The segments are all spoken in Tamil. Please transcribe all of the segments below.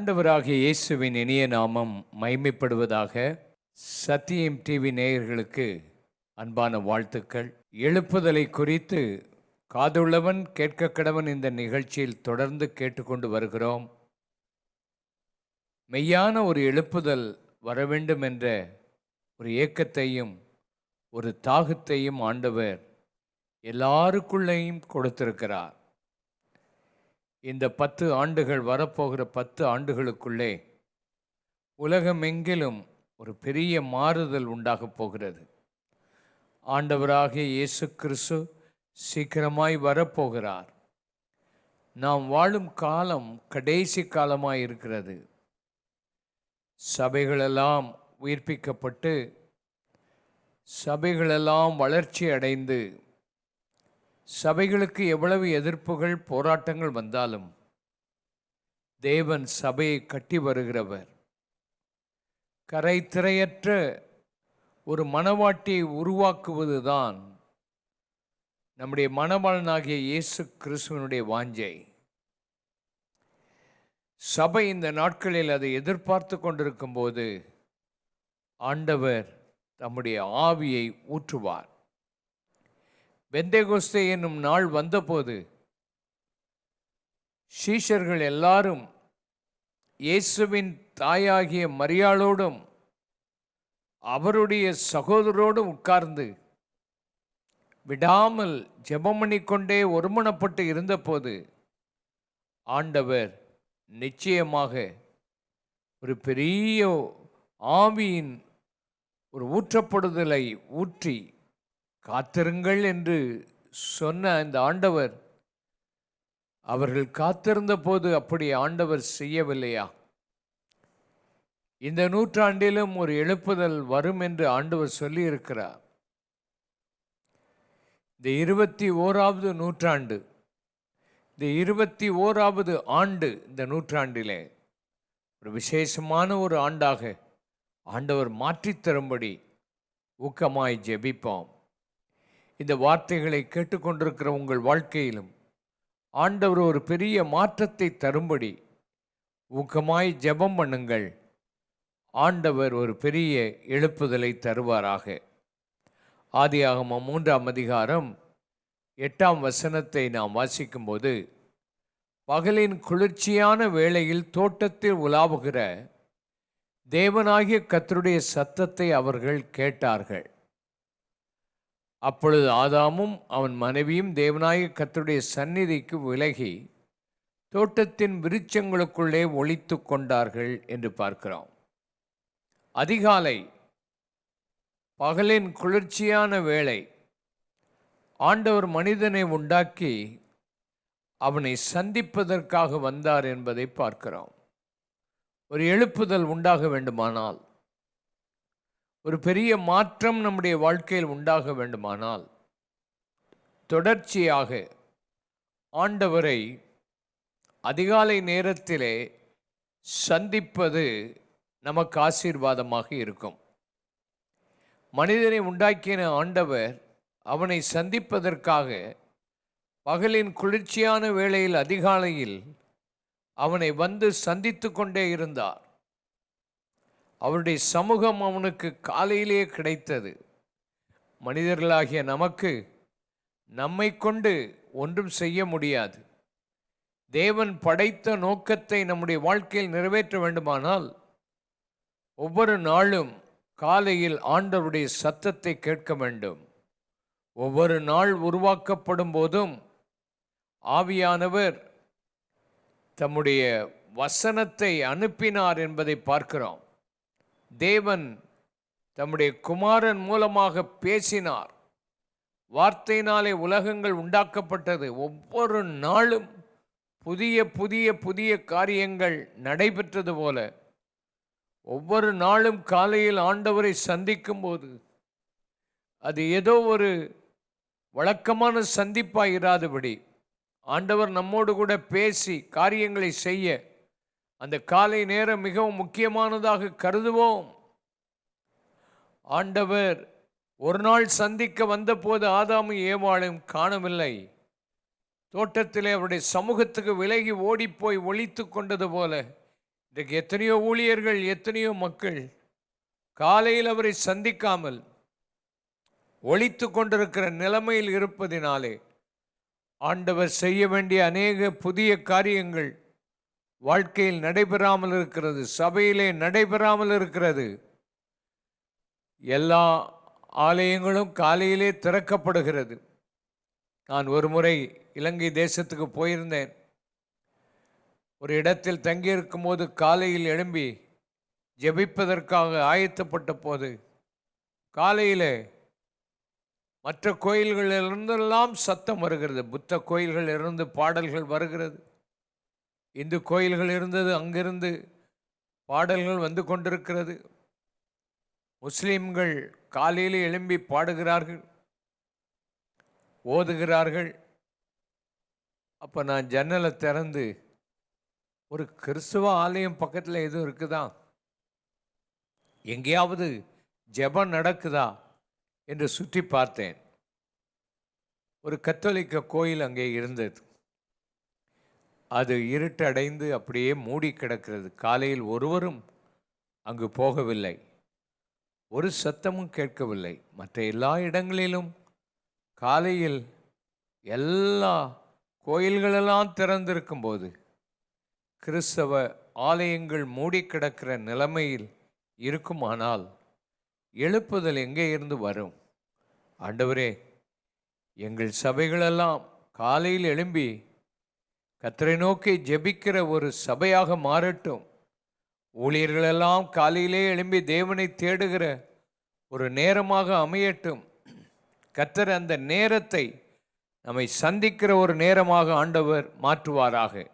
ஆண்டவராகிய இயேசுவின் இனிய நாமம் மைமைப்படுவதாக. சத்தியம் டிவி நேயர்களுக்கு அன்பான வாழ்த்துக்கள். எழுப்புதலை குறித்து காதுள்ளவன் கேட்க கடவன் இந்த நிகழ்ச்சியில் தொடர்ந்து கேட்டுக்கொண்டு வருகிறோம். மெய்யான ஒரு எழுப்புதல் வர வேண்டும் என்ற ஒரு ஏக்கத்தையும் ஒரு தாகத்தையும் ஆண்டவர் எல்லாருக்குள்ளேயும் கொடுத்திருக்கிறார். இந்த 10 ஆண்டுகள், வரப்போகிற 10 ஆண்டுகளுக்குள்ளே உலகமெங்கிலும் ஒரு பெரிய மாறுதல் உண்டாகப் போகிறது. ஆண்டவராகிய இயேசு கிறிஸ்து சீக்கிரமாய் வரப்போகிறார். நாம் வாழும் காலம் கடைசி காலமாய் இருக்கிறது. சபைகளெல்லாம் உயிர்ப்பிக்கப்பட்டு சபைகளெல்லாம் வளர்ச்சி அடைந்து சபைகளுக்கு எவ்வளவு எதிர்ப்புகள் போராட்டங்கள் வந்தாலும் தேவன் சபையை கட்டி வருகிறவர். கரை திரையற்ற ஒரு மணவாட்டியை உருவாக்குவதுதான் நம்முடைய மணவாளனாகிய இயேசு கிறிஸ்துவனுடைய வாஞ்சை. சபை இந்த நாட்களில் அதை எதிர்பார்த்து கொண்டிருக்கும் போது ஆண்டவர் தம்முடைய ஆவியை ஊற்றுவார். பெந்தேகோஸ்தே என்னும் நாள் வந்தபோது சீஷர்கள் எல்லாரும் இயேசுவின் தாயாகிய மரியாளோடும் அவருடைய சகோதரோடும் உட்கார்ந்து விடாமல் ஜெபம் பண்ணிக்கொண்டே ஒருமனப்பட்டு இருந்தபோது ஆண்டவர் நிச்சயமாக ஒரு பெரிய ஆவியின் ஒரு ஊற்றப்படுதலை ஊற்றி காத்திருங்கள் என்று சொன்ன அந்த ஆண்டவர், அவர்கள் காத்திருந்த போது அப்படி ஆண்டவர் செய்யவில்லையா? இந்த நூற்றாண்டிலும் ஒரு எழுப்புதல் வரும் என்று ஆண்டவர் சொல்லி இருக்கிறார். இந்த 21வது நூற்றாண்டு, இந்த 21வது ஆண்டு, இந்த நூற்றாண்டிலே ஒரு விசேஷமான ஒரு ஆண்டாக ஆண்டவர் மாற்றித் தரும்படி ஊக்கமாய் ஜெபிப்போம். இந்த வார்த்தைகளை கேட்டுக்கொண்டிருக்கிற உங்கள் வாழ்க்கையிலும் ஆண்டவர் ஒரு பெரிய மாற்றத்தை தரும்படி ஊக்கமாய் ஜெபம் பண்ணுங்கள். ஆண்டவர் ஒரு பெரிய எழுப்புதலை தருவாராக. ஆதியாகமம் 3ஆம் அதிகாரம் 8ஆம் வசனத்தை நாம் வாசிக்கும்போது, பகலின் குளிர்ச்சியான வேளையில் தோட்டத்தில் உலாவுகிற தேவனாகிய கர்த்தருடைய சத்தத்தை அவர்கள் கேட்டார்கள். அப்பொழுது ஆதாமும் அவன் மனைவியும் தேவனாகிய கர்த்தருடைய சந்நிதிக்கு விலகி தோட்டத்தின் விருட்சங்களுக்குள்ளே ஒளித்து கொண்டார்கள் என்று பார்க்கிறோம். அதிகாலை, பகலின் குளிர்ச்சியான வேளை, ஆண்டவர் மனிதனை உண்டாக்கி அவனை சந்திப்பதற்காக வந்தார் என்பதை பார்க்கிறோம். ஒரு எழுப்புதல் உண்டாக வேண்டுமானால், ஒரு பெரிய மாற்றம் நம்முடைய வாழ்க்கையில் உண்டாக வேண்டுமானால், தொடர்ச்சியாக ஆண்டவரை அதிகாலை நேரத்திலே சந்திப்பது நமக்கு ஆசீர்வாதமாக இருக்கும். மனிதனை உண்டாக்கின ஆண்டவர் அவனை சந்திப்பதற்காக பகலின் குளிர்ச்சியான வேளையில் அதிகாலையில் அவனை வந்து சந்தித்து கொண்டே இருந்தார். அவருடைய சமூகம் அவனுக்கு காலையிலேயே கிடைத்தது. மனிதர்களாகிய நமக்கு நம்மை கொண்டு ஒன்றும் செய்ய முடியாது. தேவன் படைத்த நோக்கத்தை நம்முடைய வாழ்க்கையில் நிறைவேற்ற வேண்டுமானால் ஒவ்வொரு நாளும் காலையில் ஆண்டவருடைய சத்தத்தை கேட்க வேண்டும். ஒவ்வொரு நாள் உருவாக்கப்படும் போதும் ஆவியானவர் தம்முடைய வசனத்தை அனுப்பினார் என்பதை பார்க்கிறோம். தேவன் தம்முடைய குமாரன் மூலமாக பேசினார். வார்த்தையினாலே உலகங்கள் உண்டாக்கப்பட்டது. ஒவ்வொரு நாளும் புதிய புதிய புதிய காரியங்கள் நடைபெற்றது போல ஒவ்வொரு நாளும் காலையில் ஆண்டவரை சந்திக்கும் போது அது ஏதோ ஒரு வழக்கமான சந்திப்பாக இராதபடி ஆண்டவர் நம்மோடு கூட பேசி காரியங்களை செய்ய அந்த காலை நேரம் மிகவும் முக்கியமானதாக கருதுவோம். ஆண்டவர் ஒரு நாள் சந்திக்க வந்தபோது ஆதாமும் ஏவாளும் காணவில்லை. தோட்டத்திலே அவருடைய சமூகத்துக்கு விலகி ஓடிப்போய் ஒளித்து கொண்டது போல இன்றைக்கு எத்தனையோ ஊழியர்கள், எத்தனையோ மக்கள் காலையில் அவரை சந்திக்காமல் ஒளித்து கொண்டிருக்கிற நிலைமையில் இருப்பதினாலே ஆண்டவர் செய்ய வேண்டிய அநேக புதிய காரியங்கள் வாழ்க்கையில் நடைபெறாமல் இருக்கிறது, சபையிலே நடைபெறாமல் இருக்கிறது. எல்லா ஆலயங்களும் காலையிலே திறக்கப்படுகிறது. நான் ஒரு முறை இலங்கை தேசத்துக்கு போயிருந்தேன். ஒரு இடத்தில் தங்கியிருக்கும் போது காலையில் எழும்பி ஜெபிப்பதற்காக ஆயத்தப்பட்ட போது காலையில் மற்ற கோயில்களிலிருந்தெல்லாம் சத்தம் வருகிறது. புத்த கோயில்களிலிருந்து பாடல்கள் வருகிறது, இந்து கோயில்கள் இருந்தது, அங்கிருந்து பாடல்கள் வந்து கொண்டிருக்கிறது. முஸ்லீம்கள் காலையில் எழும்பி பாடுகிறார்கள், ஓதுகிறார்கள். அப்போ நான் ஜன்னலை திறந்து ஒரு கிறிஸ்துவ ஆலயம் பக்கத்தில் எதுவும் இருக்குதா, எங்கேயாவது ஜெபம் நடக்குதா என்று சுற்றி பார்த்தேன். ஒரு கத்தோலிக்க கோயில் அங்கே இருந்தது. அது இருட்டடைந்து அப்படியே மூடி கிடக்கிறது. காலையில் ஒருவரும் அங்கு போகவில்லை, ஒரு சத்தமும் கேட்கவில்லை. மற்ற எல்லா இடங்களிலும் காலையில் எல்லா கோயில்களெல்லாம் திறந்திருக்கும் போது கிறிஸ்தவ ஆலயங்கள் மூடி கிடக்கிற நிலைமையில் இருக்குமானால் எழுப்புதல் எங்கே இருந்து வரும்? ஆண்டவரே, எங்கள் சபைகளெல்லாம் காலையில் எழும்பி கர்த்தரை நோக்கி ஜெபிக்கிற ஒரு சபையாக மாறட்டும். ஊழியர்களெல்லாம் காலையிலே எழும்பி தேவனை தேடுகிற ஒரு நேரமாக அமையட்டும். கர்த்தர் அந்த நேரத்தை நம்மை சந்திக்கிற ஒரு நேரமாக ஆண்டவர் மாற்றுவாராக.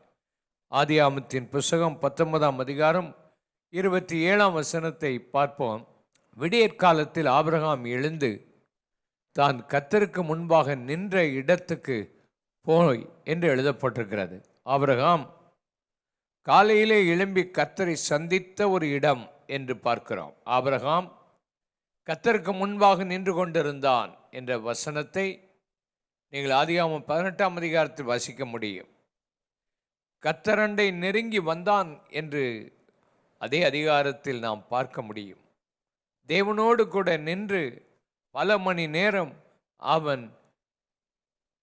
ஆதியாகமத்தின் புஸ்தகம் 19ஆம் அதிகாரம் 27ஆம் வசனத்தை பார்ப்போம். விடியற்காலத்தில் ஆபிரகாம் எழுந்து தான் கர்த்தருக்கு முன்பாக நின்ற இடத்துக்கு போய் என்று எழுதப்பட்டிருக்கிறது. ஆபிரகாம் காலையிலே எழும்பி கர்த்தரை சந்தித்த ஒரு இடம் என்று பார்க்கிறோம். ஆபிரகாம் கர்த்தருக்கு முன்பாக நின்று கொண்டிருந்தான் என்ற வசனத்தை நீங்கள் ஆதியாகமம் 18ஆம் அதிகாரத்தில் வாசிக்க முடியும். கர்த்தரண்டை நெருங்கி வந்தான் என்று அதே அதிகாரத்தில் நாம் பார்க்க முடியும். தேவனோடு கூட நின்று பல மணி நேரம் அவன்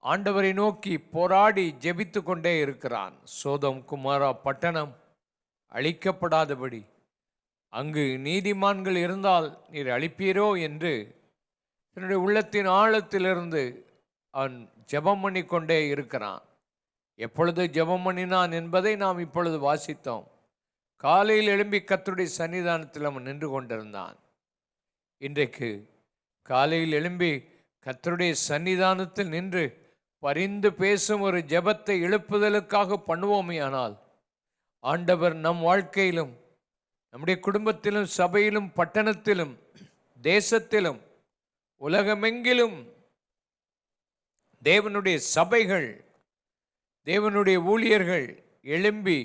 ஆண்டவரை நோக்கி போராடி ஜெபித்து கொண்டே இருக்கிறான். சோதோம் குமாரா பட்டணம் அழிக்கப்படாதபடி அங்கு நீதிமான்கள் இருந்தால் நீர் அழிப்பீரோ என்று தன்னுடைய உள்ளத்தின் ஆழத்திலிருந்து அவன் ஜெபம் பண்ணி கொண்டே இருக்கிறான். எப்பொழுது ஜெபம் பண்ணினான் என்பதை நாம் இப்பொழுது வாசித்தோம். காலையில் எழும்பி கர்த்தருடைய சன்னிதானத்தில் அவன் நின்று கொண்டிருந்தான். இன்றைக்கு காலையில் எழும்பி கர்த்தருடைய சன்னிதானத்தில் நின்று பரிந்து பேசும் ஒரு ஜெபத்தை எழுப்புதலுக்காக பண்ணுவோமே ஆனால் ஆண்டவர் நம் வாழ்க்கையிலும் நம்முடைய குடும்பத்திலும் சபையிலும் பட்டணத்திலும் தேசத்திலும் உலகமெங்கிலும் தேவனுடைய சபைகள், தேவனுடைய ஊழியர்கள் எழும்பி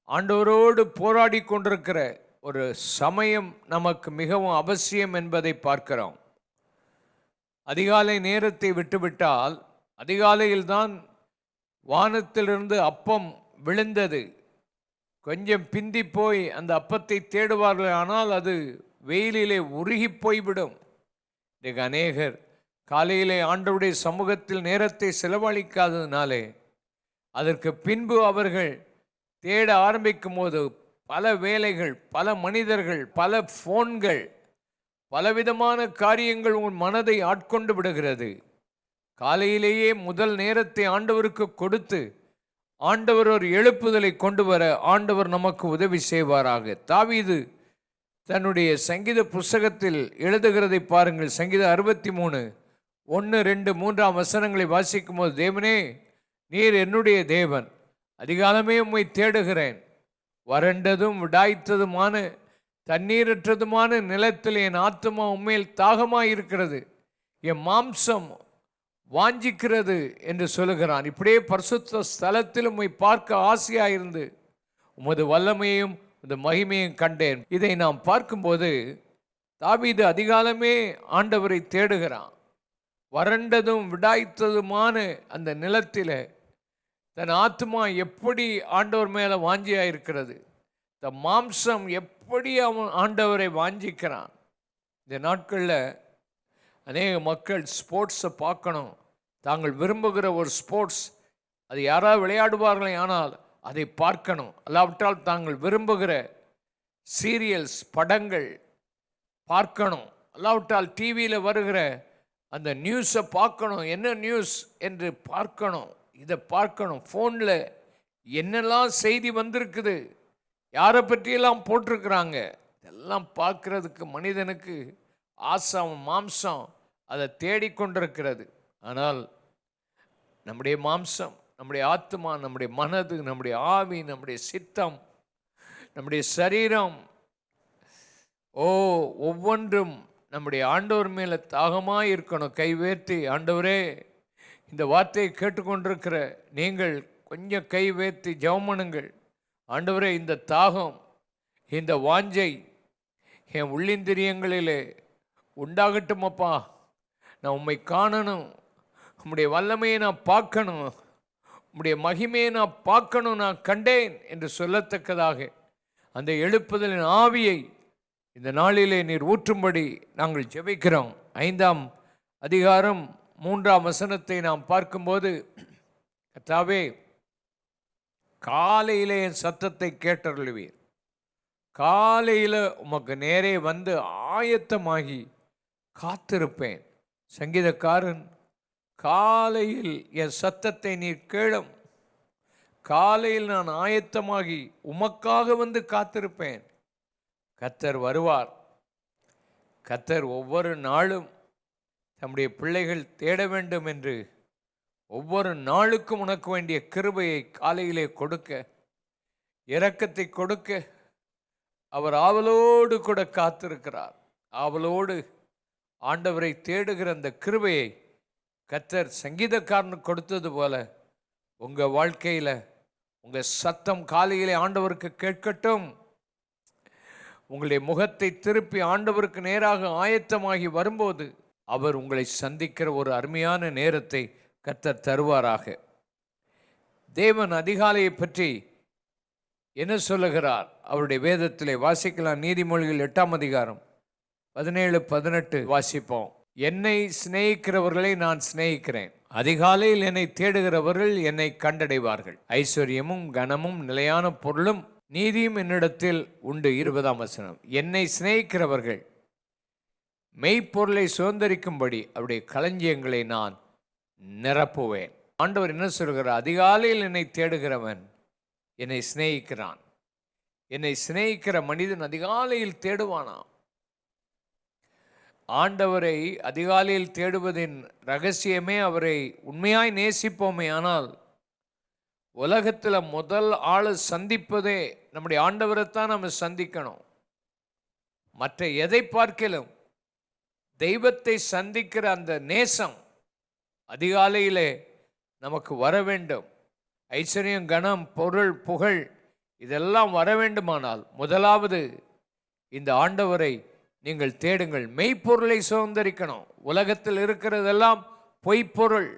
ஆண்டவரோடு போராடி கொண்டிருக்கிற ஒரு சமயம் நமக்கு மிகவும் அவசியம் என்பதை பார்க்கிறோம். அதிகாலை நேரத்தை விட்டுவிட்டால், அதிகாலையில்தான் வானத்திலிருந்து அப்பம் விழுந்தது, கொஞ்சம் பிந்தி போய் அந்த அப்பத்தை தேடுவார்கள், ஆனால் அது வெயிலிலே உருகி போய்விடும். இன்றைக்கு அநேகர் காலையிலே ஆண்டவருடைய சமூகத்தில் நேரத்தை செலவழிக்காததினாலே அதற்கு பின்பு அவர்கள் தேட ஆரம்பிக்கும் போது பல வேலைகள், பல மனிதர்கள், பல ஃபோன்கள், பலவிதமான காரியங்கள் உன் மனதை ஆட்கொண்டு விடுகிறது. காலையிலேயே முதல் நேரத்தை ஆண்டவருக்கு கொடுத்து ஆண்டவர் ஒரு எழுப்புதலை கொண்டு வர ஆண்டவர் நமக்கு உதவி செய்வாராக. தாவீது தன்னுடைய சங்கீத புஸ்தகத்தில் எழுதுகிறதை பாருங்கள். சங்கீதம் 63 1, 2, 3ஆம் வசனங்களை வாசிக்கும் போது, தேவனே நீர் என்னுடைய தேவன், அதிகாலமே உம்மை தேடுகிறேன், வறண்டதும் விடாய்த்ததுமான தண்ணீரற்றதுமான நிலத்தில் என் ஆத்துமா உண்மையில் தாகமாயிருக்கிறது, என் மாம்சம் வாஞ்சிக்கிறது என்று சொல்லுகிறான். இப்படியே பரிசுத்த ஸ்தலத்தில் உம்மை பார்க்க ஆசையாயிருந்து உமது வல்லமையும் உமது மகிமையும் கண்டேன். இதை நாம் பார்க்கும்போது தாவீது அதிகாலமே ஆண்டவரை தேடுகிறான். வறண்டதும் விடாய்த்ததுமான அந்த நிலத்தில் தன் ஆத்துமா எப்படி ஆண்டவர் மேலே வாஞ்சியாயிருக்கிறது. இந்த மாம்சம் எப்படி அவன் ஆண்டவரை வாஞ்சிக்கிறான். இந்த நாட்களில் அநேக மக்கள் ஸ்போர்ட்ஸை பார்க்கணும், தாங்கள் விரும்புகிற ஒரு ஸ்போர்ட்ஸ், அது யாராவது விளையாடுவார்களே ஆனால் அதை பார்க்கணும், அல்லாவிட்டால் தாங்கள் விரும்புகிற சீரியல்ஸ் படங்கள் பார்க்கணும், அல்லாவிட்டால் டிவியில் வருகிற அந்த நியூஸை பார்க்கணும், என்ன நியூஸ் என்று பார்க்கணும், இதை பார்க்கணும், ஃபோனில் என்னெல்லாம் செய்தி வந்திருக்குது, யாரை பற்றியெல்லாம் போட்டிருக்கிறாங்க, இதெல்லாம் பார்க்கறதுக்கு மனிதனுக்கு ஆசை, மாம்சம் அதை தேடிக்கொண்டிருக்கிறது. ஆனால் நம்முடைய மாம்சம், நம்முடைய ஆத்மா, நம்முடைய மனது, நம்முடைய ஆவி, நம்முடைய சித்தம், நம்முடைய சரீரம், ஒவ்வொன்றும் நம்முடைய ஆண்டவர் மேலே தாகமாக இருக்கணும். கைவேற்றி, ஆண்டவரே, இந்த வார்த்தையை கேட்டுக்கொண்டிருக்கிற நீங்கள் கொஞ்சம் கைவேற்றி ஜெபம் பண்ணுங்கள். ஆண்டவரே, இந்த தாகம், இந்த வாஞ்சை என் உள்ளிந்திரியங்களிலே உண்டாகட்டும். அப்பா, நான் உம்மை காணணும், உம்முடைய வல்லமையை நான் பார்க்கணும், உம்முடைய மகிமையை நான் பார்க்கணும், நான் கண்டேன் என்று சொல்லத்தக்கதாக அந்த எழுப்புதலின் ஆவியை இந்த நாளிலே நீர் ஊற்றும்படி நாங்கள் ஜெபிக்கிறோம். 5ஆம் அதிகாரம் 3ஆம் வசனத்தை நாம் பார்க்கும்போது, கர்த்தாவே, காலையிலே என் சத்தத்தை கேட்டருளுவீர், காலையில் உமக்கு நேரே வந்து ஆயத்தமாகி காத்திருப்பேன். சங்கீதக்காரன், காலையில் என் சத்தத்தை நீர் கேளும், காலையில் நான் ஆயத்தமாகி உமக்காக வந்து காத்திருப்பேன். கர்த்தர் வருவார். கர்த்தர் ஒவ்வொரு நாளும் தம்முடைய பிள்ளைகள் தேட வேண்டும் என்று ஒவ்வொரு நாளுக்கும் உனக்கு வேண்டிய கிருபையை காலையிலே கொடுக்க, இரக்கத்தை கொடுக்க அவர் ஆவலோடு கூட காத்திருக்கிறார். ஆவலோடு ஆண்டவரை தேடுகிற அந்த கிருபையை கர்த்தர் சங்கீதக்காரனுக்கு கொடுத்தது போல உங்கள் வாழ்க்கையில் உங்கள் சத்தம் காலையிலே ஆண்டவருக்கு கேட்கட்டும். உங்களுடைய முகத்தை திருப்பி ஆண்டவருக்கு நேராக ஆயத்தமாகி வரும்போது அவர் உங்களை சந்திக்கிற ஒரு அருமையான நேரத்தை கர்த்தர் தருவாராக. தேவன் அதிகாலையை பற்றி என்ன சொல்லுகிறார் அவருடைய வேதத்திலே வாசிக்கலாம். நீதிமொழிகள் 8ஆம் அதிகாரம் 17-18 வாசிப்போம். என்னை சிநேகிக்கிறவர்களை நான் சிநேகிக்கிறேன், அதிகாலையில் என்னை தேடுகிறவர்கள் என்னை கண்டடைவார்கள். ஐஸ்வர்யமும் கனமும் நிலையான பொருளும் நீதியும் என்னிடத்தில் உண்டு. 20ஆம் வசனம். என்னை சிநேகிக்கிறவர்கள் மெய்ப்பொருளை சுதந்திரிக்கும்படி அவருடைய களஞ்சியங்களை நான் நிரப்புவேன். ஆண்டவர் என்ன சொல்கிறார்? அதிகாலையில் என்னை தேடுகிறவன் என்னை சிநேகிக்கிறான். என்னை சிநேகிக்கிற மனிதன் அதிகாலையில் தேடுவானாம். ஆண்டவரை அதிகாலையில் தேடுவதின் ரகசியமே அவரை உண்மையாய் நேசிப்போமே. ஆனால் உலகத்தில் முதல் ஆள் சந்திப்பதே நம்முடைய ஆண்டவரைத்தான் நம்ம சந்திக்கணும். மற்ற எதை பார்க்கலும் தெய்வத்தை சந்திக்கிற அந்த நேசம் அதிகாலையிலே நமக்கு வர வேண்டும். ஐஸ்வர்யம், கனம், பொருள், புகழ் இதெல்லாம் வர வேண்டுமானால் முதலாவது இந்த ஆண்டவரை நீங்கள் தேடுங்கள். மெய்ப்பொருளை சுதந்திரிக்கணும். உலகத்தில் இருக்கிறதெல்லாம் பொய்ப்பொருள்,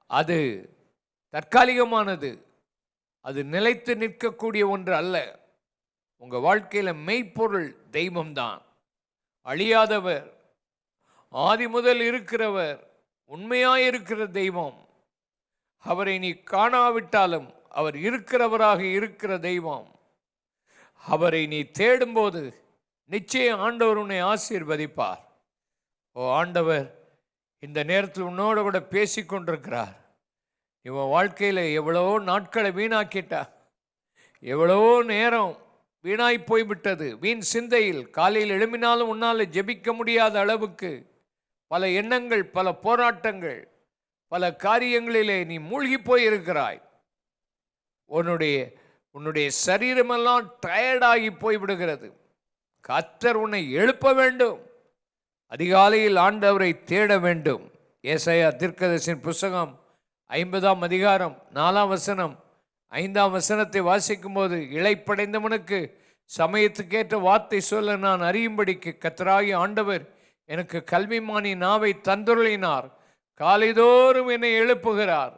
அது தற்காலிகமானது, அது நிலைத்து நிற்கக்கூடிய ஒன்று அல்ல. உங்கள் வாழ்க்கையில் மெய்ப்பொருள் தெய்வம்தான். அழியாதவர், ஆதி முதல் இருக்கிறவர், உண்மையாயிருக்கிற தெய்வம். அவரை நீ காணாவிட்டாலும் அவர் இருக்கிறவராக இருக்கிற தெய்வம். அவரை நீ தேடும்போது நிச்சயம் ஆண்டவர் உன்னை ஆசீர்வதிப்பார். ஓ ஆண்டவர் இந்த நேரத்தில் உன்னோட கூட பேசிக்கொண்டிருக்கிறார். இவன் வாழ்க்கையில் எவ்வளோ நாட்களை வீணாக்கிட்டா, எவ்வளோ நேரம் வீணாய் போய்விட்டது. வீண் சிந்தையில் காலையில் எழும்பினாலும் உன்னால் ஜெபிக்க முடியாத அளவுக்கு பல எண்ணங்கள், பல போராட்டங்கள், பல காரியங்களிலே நீ மூழ்கி போயிருக்கிறாய். உன்னுடைய சரீரமெல்லாம் டயர்டாகி போய்விடுகிறது. கர்த்தர் உன்னை எழுப்ப வேண்டும். அதிகாலையில் ஆண்டவரை தேட வேண்டும். ஏசாயா தீர்க்கதரிசியின் புஸ்தகம் 50ஆம் அதிகாரம் 4ஆம் வசனம் 5ஆம் வசனத்தை வாசிக்கும்போது, இளைப்படைந்தவனுக்கு சமயத்துக்கேற்ற வார்த்தை சொல்ல நான் அறியும்படிக்கு கர்த்தராகி ஆண்டவர் எனக்கு கல்விமானி நாவை தந்துருளினார். காலைதோறும் என்னை எழுப்புகிறார்.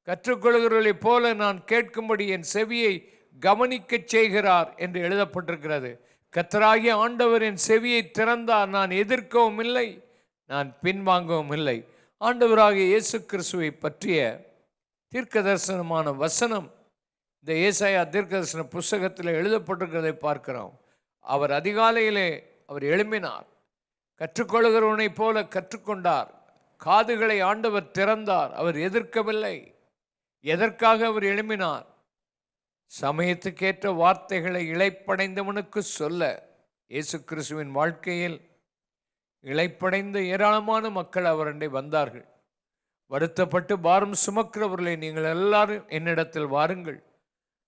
கற்றுக்கொள்கிறவர்களைப் போல நான் கேட்கும்படி என் செவியை கவனிக்கச் செய்கிறார் என்று எழுதப்பட்டிருக்கிறது. கர்த்தராகிய ஆண்டவர் என் செவியை திறந்தார், நான் எதிர்க்கவும் இல்லை, நான் பின்வாங்கவும் இல்லை. ஆண்டவராகிய இயேசு கிறிஸ்துவை பற்றிய தீர்க்க தரிசனமான வசனம் இந்த ஏசாயா தீர்க்க தரிசன புஸ்தகத்தில் எழுதப்பட்டிருக்கிறதை பார்க்கிறோம். அவர் அதிகாலையிலே அவர் எழும்பினார், கற்றுக்கொள்கிறவனைப் போல கற்றுக்கொண்டார், காதுகளை ஆண்டவர் திறந்தார், அவர் எதிர்க்கவில்லை. எதற்காக அவர் எழும்பினார்? சமயத்துக்கேற்ற வார்த்தைகளை இளைப்படைந்தவனுக்கு சொல்ல. இயேசு கிறிஸ்துவின் வாழ்க்கையில் இளைப்படைந்த ஏராளமான மக்கள் அவரண்டை வந்தார்கள். வருத்தப்பட்டு பாரம் சுமக்கிறவர்களை நீங்கள் எல்லாரும் என்னிடத்தில் வாருங்கள்,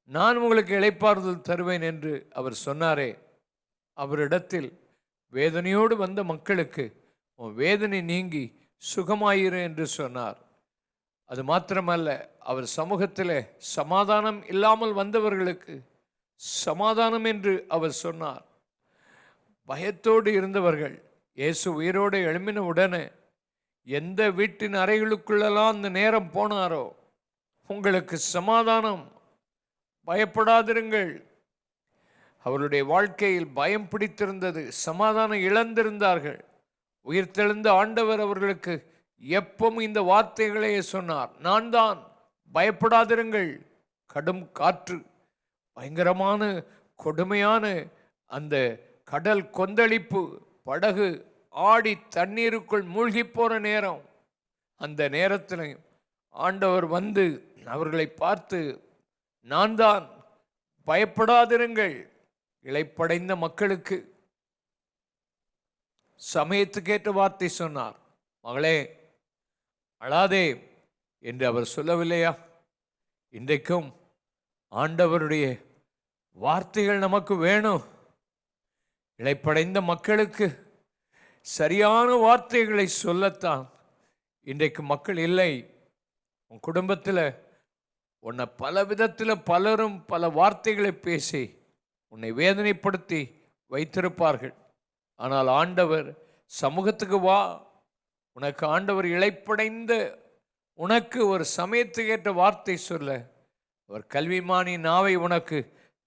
நான் உங்களுக்கு இளைப்பாறுதல் தருவேன் என்று அவர் சொன்னாரே. அவரிடத்தில் வேதனையோடு வந்த மக்களுக்கு உன் வேதனை நீங்கி சுகமாயிரு என்று சொன்னார். அது மாத்திரமல்ல, அவர் சமூகத்தில் சமாதானம் இல்லாமல் வந்தவர்களுக்கு சமாதானம் என்று அவர் சொன்னார். பயத்தோடு இருந்தவர்கள் இயேசு உயிரோடு எழும்பின உடனே எந்த வீட்டின் அறைகளுக்குள்ளெல்லாம் அந்த நேரம் போனாரோ, உங்களுக்கு சமாதானம், பயப்படாதிருங்கள். அவருடைய வாழ்க்கையில் பயம் பிடித்திருந்தது, சமாதானம் இழந்திருந்தார்கள். உயிர்த்தெழுந்த ஆண்டவர் அவர்களுக்கு எப்பவும் இந்த வார்த்தைகளையே சொன்னார், நான் தான், பயப்படாதிருங்கள். கடும் காற்று, பயங்கரமான கொடுமையான அந்த கடல் கொந்தளிப்பு, படகு ஆடி தண்ணீருக்குள் மூழ்கி போற நேரம், அந்த நேரத்தில் ஆண்டவர் வந்து அவர்களை பார்த்து, நான் தான், பயப்படாதிருங்கள். இளைப்படைந்த மக்களுக்கு சமயத்துக்கேற்ற வார்த்தை சொன்னார். மகளே அழாதே என்று அவர் சொல்லவில்லையா? இன்றைக்கும் ஆண்டவருடைய வார்த்தைகள் நமக்கு வேணும். இளைப்படைந்த மக்களுக்கு சரியான வார்த்தைகளை சொல்லத்தான் இன்றைக்கு மக்கள் இல்லை. உன் குடும்பத்தில் உன்னை பல விதத்தில் பலரும் பல வார்த்தைகளை பேசி உன்னை வேதனைப்படுத்தி வைத்திருப்பார்கள். ஆனால் ஆண்டவர் சமூகத்துக்கு வா, உனக்கு ஆண்டவர் இளைப்படைந்த உனக்கு ஒரு சமயத்துக்கு ஏற்ற வார்த்தை சொல்ல அவர் கல்விமானி நாவை உனக்கு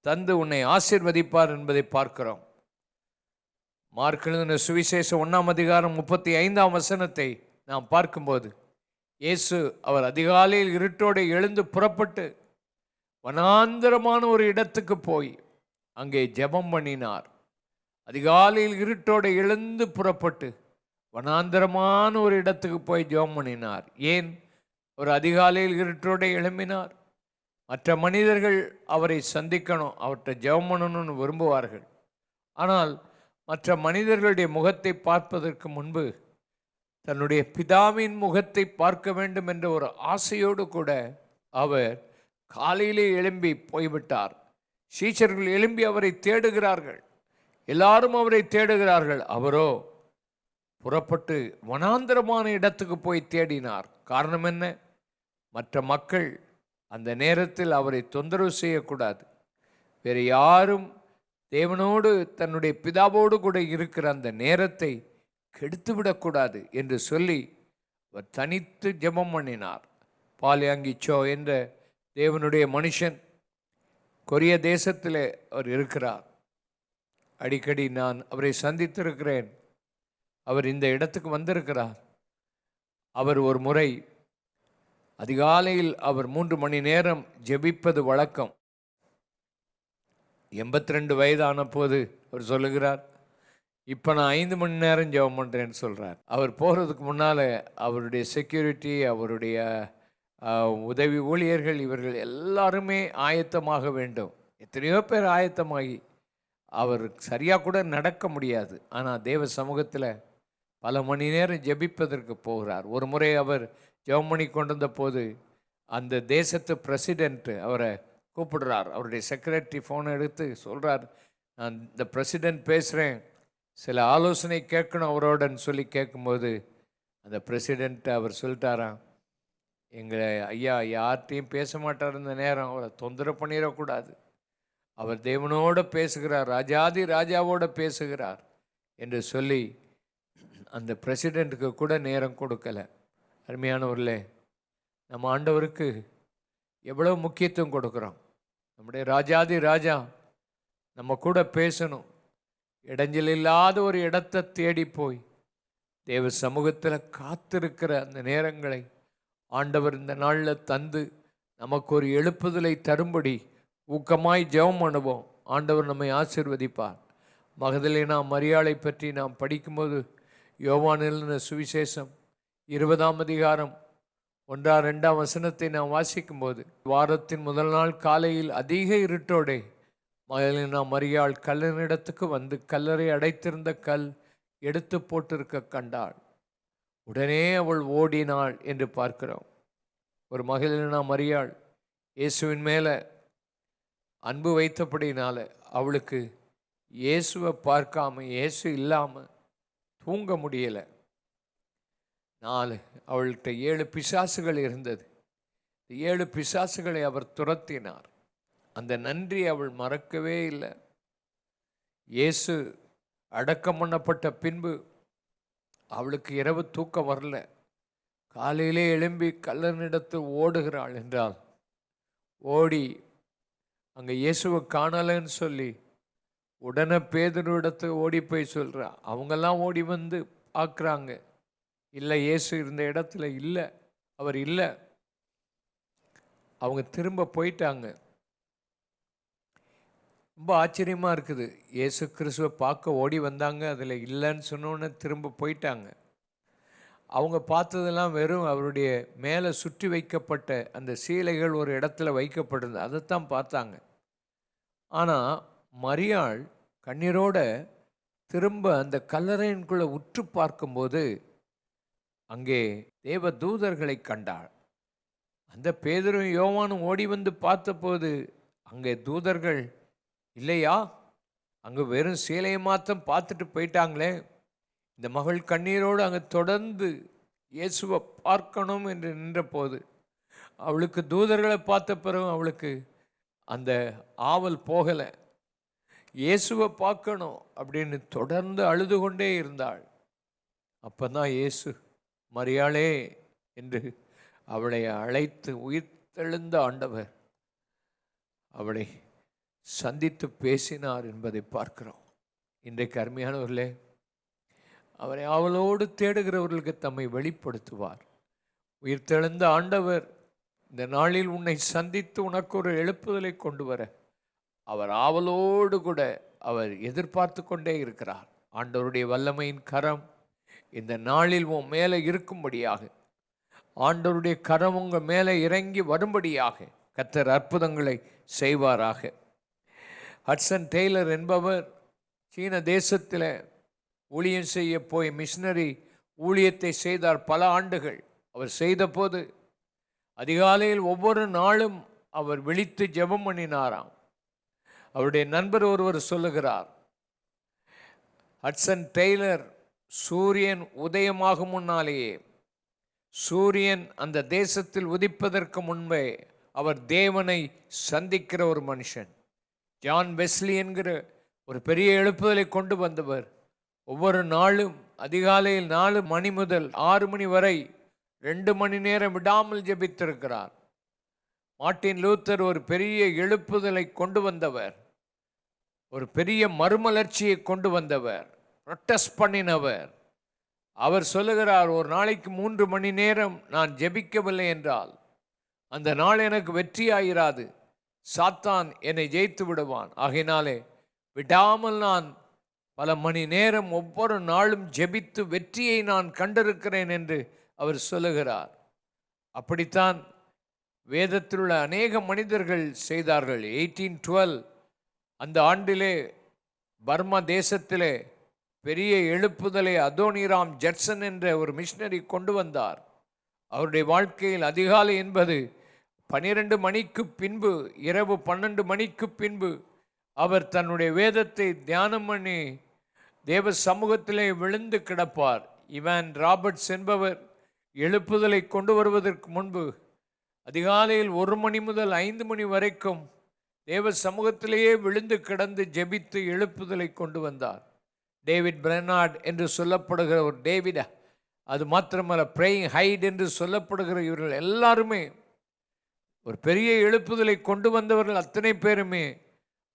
தந்து உன்னை ஆசீர்வதிப்பார் என்பதை பார்க்கிறோம். மார்க் எழுதின சுவிசேஷம் 1ஆம் அதிகாரம் 35ஆம் வசனத்தை நாம் பார்க்கும்போது, இயேசு அவர் அதிகாலையில் இருட்டோடு எழுந்து புறப்பட்டு வனாந்தரமான ஒரு இடத்துக்கு போய் அங்கே ஜெபம் பண்ணினார். அதிகாலையில் இருட்டோடு எழுந்து புறப்பட்டு வனாந்தரமான ஒரு இடத்துக்கு போய் ஜெபம் பண்ணினார். ஏன் ஒரு அதிகாலையில் இருட்டோடு எழும்பினார்? மற்ற மனிதர்கள் அவரை சந்திக்கணும், அவர்கிட்ட ஜெபம் பண்ணணும்னு விரும்புவார்கள். ஆனால் மற்ற மனிதர்களுடைய முகத்தை பார்ப்பதற்கு முன்பு தன்னுடைய பிதாவின் முகத்தை பார்க்க வேண்டும் என்ற ஒரு ஆசையோடு கூட அவர் காலையிலே எழும்பி போய்விட்டார். சீஷர்கள் எழும்பி அவரை தேடுகிறார்கள், எல்லாரும் அவரை தேடுகிறார்கள். அவரோ புறப்பட்டு வனாந்தரமான இடத்துக்கு போய் தேடினார். காரணம் என்ன? மற்ற மக்கள் அந்த நேரத்தில் அவரை தொந்தரவு செய்யக்கூடாது, வேறு யாரும் தேவனோடு தன்னுடைய பிதாவோடு கூட இருக்கிற அந்த நேரத்தை கெடுத்து விடக்கூடாது என்று சொல்லி அவர் தனித்து ஜெபம் பண்ணினார். பாலியாங்கிச்சோ என்ற தேவனுடைய மனுஷன் கொரிய தேசத்தில் அவர் இருக்கிறார். அடிக்கடி நான் அவரை சந்தித்திருக்கிறேன். அவர் இந்த இடத்துக்கு வந்திருக்கிறார். அவர் ஒரு முறை அதிகாலையில் அவர் 3 மணி நேரம் ஜெபிப்பது வழக்கம். 82 வயதான போது அவர் சொல்லுகிறார், இப்போ நான் 5 மணி நேரம் ஜெபம் பண்ணுறேன்னு சொல்கிறார். அவர் போகிறதுக்கு முன்னால் அவருடைய செக்யூரிட்டி, அவருடைய உதவி ஊழியர்கள், இவர்கள் எல்லாருமே ஆயத்தமாக வேண்டும். எத்தனையோ பேர் ஆயத்தமாகி அவர் சரியாக கூட நடக்க முடியாது. ஆனால் தேவ சமூகத்தில் பல மணி நேரம் ஜெபிப்பதற்கு போகிறார். ஒரு முறை அவர் ஜெபம் பண்ணி கொண்டிருந்த போது அந்த தேசத்து பிரசிடென்ட் அவரை கூப்பிடுறார். அவருடைய செக்ரட்டரி ஃபோனை எடுத்து சொல்கிறார், நான் இந்த பிரசிடென்ட் பேசுகிறேன், சில ஆலோசனை கேட்கணும் அவரோடன்னு சொல்லி கேட்கும்போது அந்த பிரசிடென்ட் அவர் சொல்லிட்டாராம், எங்கள் ஐயா யார்கிட்டையும் பேச மாட்டார், இந்த நேரம் அவரை தொந்தரவு பண்ணிடக்கூடாது, அவர் தேவனோடு பேசுகிறார், ராஜாதி ராஜாவோடு பேசுகிறார் என்று சொல்லி அந்த பிரசிடெண்ட்டுக்கு கூட நேரம் கொடுக்கலை. அருமையானவர்களே, நம்ம ஆண்டவருக்கு எவ்வளோ முக்கியத்துவம் கொடுக்குறோம். நம்முடைய ராஜாதி ராஜா நம்ம கூட பேசணும். இடைஞ்சல் இல்லாத ஒரு இடத்தை தேடி போய் தேவ சமூகத்தில் காத்திருக்கிற அந்த நேரங்களை ஆண்டவர் இந்த நாளில் தந்து நமக்கு ஒரு எழுப்புதலை தரும்படி ஊக்கமாய் ஜெபம் பண்ணுவோம். ஆண்டவர் நம்மை ஆசீர்வதிப்பார். மகதலேனா மரியாளை பற்றி நாம் படிக்கும்போது யோவானில் சுவிசேஷம் 20ஆம் அதிகாரம் 1-2 வசனத்தை நாம் வாசிக்கும்போது, வாரத்தின் முதல் நாள் காலையில் அதிக இருட்டோடே மகதலேனா மரியாள் கல்லறிடத்துக்கு வந்து கல்லறை அடைத்திருந்த கல் எடுத்து போட்டிருக்க கண்டாள். உடனே அவள் ஓடினாள் என்று பார்க்கிறோம். ஒரு மகதலேனா மரியாள் இயேசுவின் மேலே அன்பு வைத்தபடினால அவளுக்கு இயேசுவை பார்க்காம, இயேசு இல்லாமல் தூங்க முடியலை. அவள்கிட்ட 7 பிசாசுகள் இருந்தது. 7 பிசாசுகளை அவர் துரத்தினார். அந்த நன்றி அவள் மறக்கவே இல்லை. இயேசு அடக்கம் பண்ணப்பட்ட பின்பு அவளுக்கு இரவு தூக்கம் வரல. காலையிலே எழும்பி கல்லனிடத்து ஓடுகிறாள் என்றால், ஓடி அங்கே இயேசுவை காணலைன்னு சொல்லி உடனே பேதுருவிடத்து ஓடி போய் சொல்கிறா. அவங்கெல்லாம் ஓடி வந்து பார்க்குறாங்க, இல்லை இயேசு இருந்த இடத்துல இல்லை, அவர் இல்லை. அவங்க திரும்ப போயிட்டாங்க. ரொம்ப ஆச்சரியமாக இருக்குது. இயேசு கிறிஸ்துவை பார்க்க ஓடி வந்தாங்க, அதில் இல்லைன்னு சொன்னோன்னே திரும்ப போயிட்டாங்க. அவங்க பார்த்ததெல்லாம் வெறும் அவருடைய மேலே சுற்றி வைக்கப்பட்ட அந்த சீலைகள் ஒரு இடத்துல வைக்கப்பட்டிருந்தது, அதைத்தான் பார்த்தாங்க. ஆனால் மரியாள் கண்ணீரோட திரும்ப அந்த கல்லறையின்குள்ளே உற்று பார்க்கும்போது அங்கே தேவ தூதர்களை கண்டாள். அந்த பேதுரும் யோவானும் ஓடி வந்து பார்த்தபோது அங்கே தூதர்கள் இல்லையா, அங்கே வெறும் சீலையை மாத்திரம் பார்த்துட்டு போயிட்டாங்களே. இந்த மகள் கண்ணீரோடு அங்கே தொடர்ந்து இயேசுவை பார்க்கணும் என்று நின்ற போது அவளுக்கு தூதர்களை பார்த்த பிறகு அவளுக்கு அந்த ஆவல் போகலை. இயேசுவை பார்க்கணும் அப்படின்னு தொடர்ந்து அழுது கொண்டே இருந்தாள். அப்போ தான் இயேசு மரியாளே என்று அவளை அழைத்து உயிர்த்தெழுந்த ஆண்டவர் அவளை சந்தித்து பேசினார் என்பதை பார்க்கிறோம். இன்றைக்கு அருமையானவர்களே, அவரை அவளோடு தேடுகிறவர்களுக்கு தம்மை வெளிப்படுத்துவார். உயிர்த்தெழுந்த ஆண்டவர் இந்த நாளில் உன்னை சந்தித்து உனக்கு ஒரு எழுப்புதலை கொண்டு வர அவர் ஆவலோடு கூட அவர் எதிர்பார்த்து கொண்டே இருக்கிறார். ஆண்டவருடைய வல்லமையின் கரம் இந்த நாளில் உன் மேலே இருக்கும்படியாக, ஆண்டவருடைய கரம் உங்கள் மேலே இறங்கி வரும்படியாக கர்த்தர் அற்புதங்களை செய்வாராக. ஹட்சன் டெய்லர் என்பவர் சீன தேசத்தில் ஊழியம் செய்ய போய் மிஷினரி ஊழியத்தை செய்தார். பல ஆண்டுகள் அவர் செய்த போது அதிகாலையில் ஒவ்வொரு நாளும் அவர் விழித்து ஜெபம் பண்ணினாராம். அவருடைய நண்பர் ஒருவர் சொல்லுகிறார், ஹட்சன் டெய்லர் சூரியன் உதயமாகும் முன்னாலேயே, சூரியன் அந்த தேசத்தில் உதிப்பதற்கு முன்பே அவர் தேவனை சந்திக்கிற ஒரு மனுஷன். ஜான் வெஸ்லி என்கிற ஒரு பெரிய எழுப்புதலை கொண்டு வந்தவர் ஒவ்வொரு நாளும் அதிகாலையில் 4 மணி முதல் 6 மணி வரை 2 மணி நேரம் விடாமல் ஜெபித்திருக்கிறார். மார்ட்டின் லூத்தர் ஒரு பெரிய எழுப்புதலை கொண்டு வந்தவர், ஒரு பெரிய மறுமலர்ச்சியை கொண்டு வந்தவர், ப்ரொட்டஸ்ட் பண்ணினவர். அவர் சொல்லுகிறார், ஒரு நாளைக்கு 3 மணி நேரம் நான் ஜெபிக்கவில்லை என்றால் அந்த நாள் எனக்கு வெற்றியாயிராது, சாத்தான் என்னை ஜெயித்து விடுவான். ஆகையினாலே விடாமல் நான் பல மணி நேரம் ஒவ்வொரு நாளும் ஜெபித்து வெற்றியை நான் கண்டிருக்கிறேன் என்று அவர் சொல்லுகிறார். அப்படித்தான் வேதத்தில் உள்ள அநேக மனிதர்கள் செய்தார்கள். 1812 அந்த ஆண்டிலே பர்மா தேசத்திலே பெரிய எழுப்புதலை அதோனிராம் ஜட்சன் என்ற ஒரு மிஷினரி கொண்டு வந்தார். அவருடைய வாழ்க்கையில் அதிகாலை என்பது 12 மணிக்கு பின்பு, இரவு 12 மணிக்கு பின்பு அவர் தன்னுடைய வேதத்தை தியானம் பண்ணி தேவ சமூகத்திலே விழுந்து கிடப்பார். இவான் ராபர்ட்ஸ் என்பவர் எழுப்புதலை கொண்டு வருவதற்கு முன்பு அதிகாலையில் 1 மணி முதல் 5 மணி வரைக்கும் தேவ சமூகத்திலேயே விழுந்து கிடந்து ஜெபித்து எழுப்புதலை கொண்டு வந்தார். டேவிட் பிரெனார்ட் என்று சொல்லப்படுகிற ஒரு டேவிட், அது மாத்திரமல்ல பிரேயிங் ஹைட் என்று சொல்லப்படுகிற இவர்கள் எல்லாருமே ஒரு பெரிய எழுப்புதலை கொண்டு வந்தவர்கள் அத்தனை பேருமே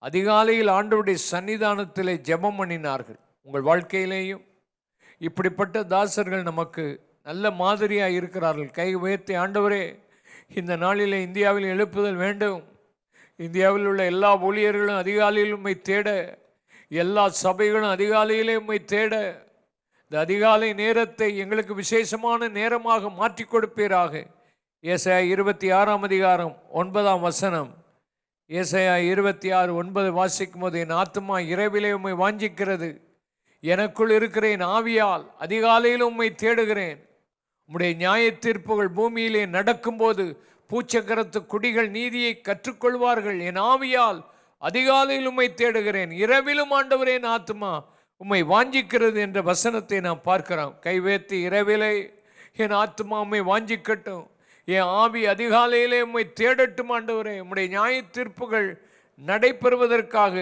அதிகாலையில் ஆண்டவருடைய சன்னிதானத்திலே ஜெபம் பண்ணினார்கள். உங்கள் வாழ்க்கையிலேயும் இப்படிப்பட்ட தாசர்கள் நமக்கு நல்ல மாதிரியாக இருக்கிறார்கள். கை உயர்த்தி, ஆண்டவரே, இந்த நாளிலே இந்தியாவில் எழுப்புதல் வேண்டும். இந்தியாவில் உள்ள எல்லா ஊழியர்களும் அதிகாலையில் உம்மை தேட, எல்லா சபைகளும் அதிகாலையிலே உம்மை தேட, இந்த அதிகாலை நேரத்தை எங்களுக்கு விசேஷமான நேரமாக மாற்றி கொடுப்பீராக. ஏசாயா 26:9. ஏசாயா 26:9 வாசிக்கும் போது, என் ஆத்துமா இரவிலே உம்மை வாஞ்சிக்கிறது, எனக்குள் இருக்கிற என் ஆவியால் அதிகாலையில் உம்மை தேடுகிறேன். உம்முடைய நியாய தீர்ப்புகள் பூமியிலே நடக்கும்போது பூச்சக்கரத்து குடிகள் நீதியை கற்றுக்கொள்வார்கள். என் ஆவியால் அதிகாலையில் உம்மை தேடுகிறேன், இரவிலும் ஆண்டவரே என் ஆத்துமா உம்மை வாஞ்சிக்கிறது என்ற வசனத்தை நாம் பார்க்கிறோம். கைவேத்தி, இரவிலே என் ஆத்துமா உம்மை வாஞ்சிக்கட்டும், என் ஆவி அதிகாலையிலே உம்மை தேடட்டும் ஆண்டவரே. உம்முடைய நியாய தீர்ப்புகள் நடைபெறுவதற்காக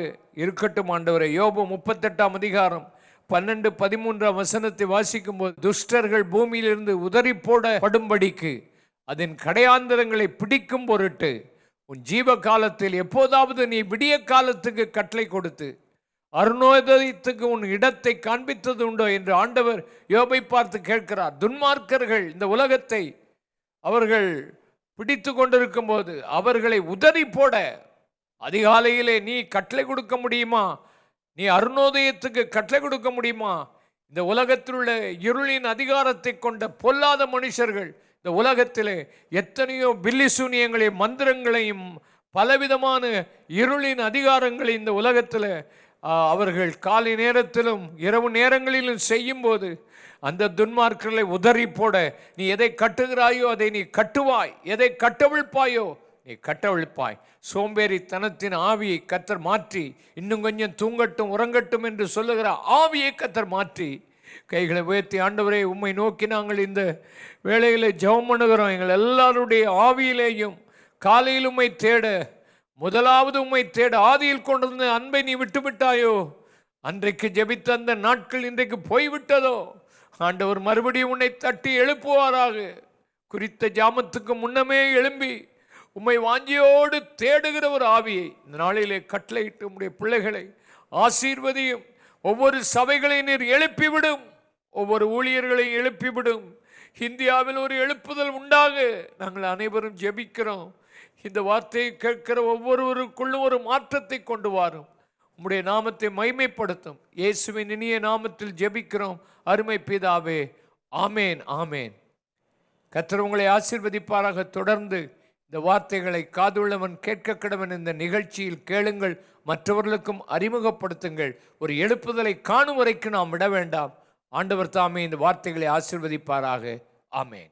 இருக்கட்டும் ஆண்டவரே. யோபு 38:12-13 வாசிக்கும் போது, துஷ்டர்கள் பூமியிலிருந்து உதறி போடப்படும்படிக்கு அதன் கடையாந்தரங்களை பிடிக்கும் பொருட்டு உன் ஜீவ காலத்தில் எப்போதாவது நீ விடிய காலத்துக்கு கட்டளை கொடுத்து அருணோதயத்துக்கு உன் இடத்தை காண்பித்தது உண்டோ என்று ஆண்டவர் யோபை பார்த்து கேட்கிறார். துன்மார்க்கர்கள் இந்த உலகத்தை அவர்கள் பிடித்து கொண்டிருக்கும் போது அவர்களை உதறி போட அதிகாலையிலே நீ கட்டளை கொடுக்க முடியுமா? நீ அருணோதயத்துக்கு கட்டளை கொடுக்க முடியுமா? இந்த உலகத்தில் உள்ள இருளின் அதிகாரத்தை கொண்ட பொல்லாத மனுஷர்கள் இந்த உலகத்திலே எத்தனையோ பில்லி சூனியங்களையும் மந்திரங்களையும் பலவிதமான இருளின் அதிகாரங்களை இந்த உலகத்தில் அவர்கள் காலை நேரத்திலும் இரவு நேரங்களிலும் செய்யும்போது அந்த துன்மார்க்கர்களை உதறி போட, நீ எதை கட்டுகிறாயோ அதை நீ கட்டுவாய், எதை கட்டவிழ்ப்பாயோ நீ கட்டவிழ்ப்பாய். சோம்பேறித்தனத்தின் ஆவியை கர்த்தர் மாற்றி, இன்னும் கொஞ்சம் தூங்கட்டும் உறங்கட்டும் என்று சொல்லுகிற ஆவியை கர்த்தர் மாற்றி, கைகளை உயர்த்தி, ஆண்டவரே உம்மை நோக்கி நாங்கள் இந்த வேளையில் ஜெபம் பண்ணுகிறோம். எங்கள் எல்லாருடைய ஆவியிலேயும் காலையில் உம்மை தேட, முதலாவது உம்மை தேட ஆதியில் கொண்டிருந்த அன்பை நீ விட்டுவிட்டாயோ? அன்றைக்கு ஜெபித்த அந்த நாட்கள் இன்றைக்கு போய்விட்டதோ? ஆண்டவர் மறுபடியும் உன்னை தட்டி எழுப்புவாராக. குறித்த ஜாமத்துக்கு முன்னமே எழும்பி உம்மை வாஞ்சியோடு தேடுகிற ஒரு ஆவியை இந்த நாளிலே கட்டளையிட்டு உம்முடைய பிள்ளைகளை ஆசீர்வதியும். ஒவ்வொரு சபைகளை நீர் எழுப்பிவிடும், ஒவ்வொரு ஊழியர்களை எழுப்பிவிடும். இந்தியாவில் ஒரு எழுப்புதல் உண்டாக நாங்கள் அனைவரும் ஜெபிக்கிறோம். இந்த வார்த்தையை கேட்கிற ஒவ்வொருவருக்குள்ளும் ஒரு மாற்றத்தை கொண்டு வரும். உம்முடைய நாமத்தை மகிமைப்படுத்தும். இயேசுவின் இனிய நாமத்தில் ஜெபிக்கிறோம் அருமை பிதாவே, ஆமேன், ஆமேன். கர்த்தர் உங்களை ஆசீர்வதிப்பாராக. தொடர்ந்து இந்த வார்த்தைகளை காதுள்ளவன் கேட்க கடவன் இந்த நிகழ்ச்சியில் கேளுங்கள், மற்றவர்களுக்கும் அறிமுகப்படுத்துங்கள். ஒரு எழுப்புதலை காணும் வரைக்கும் நாம் விட வேண்டாம். ஆண்டவர் தாமே இந்த வார்த்தைகளை ஆசீர்வதிப்பாராக. ஆமேன்.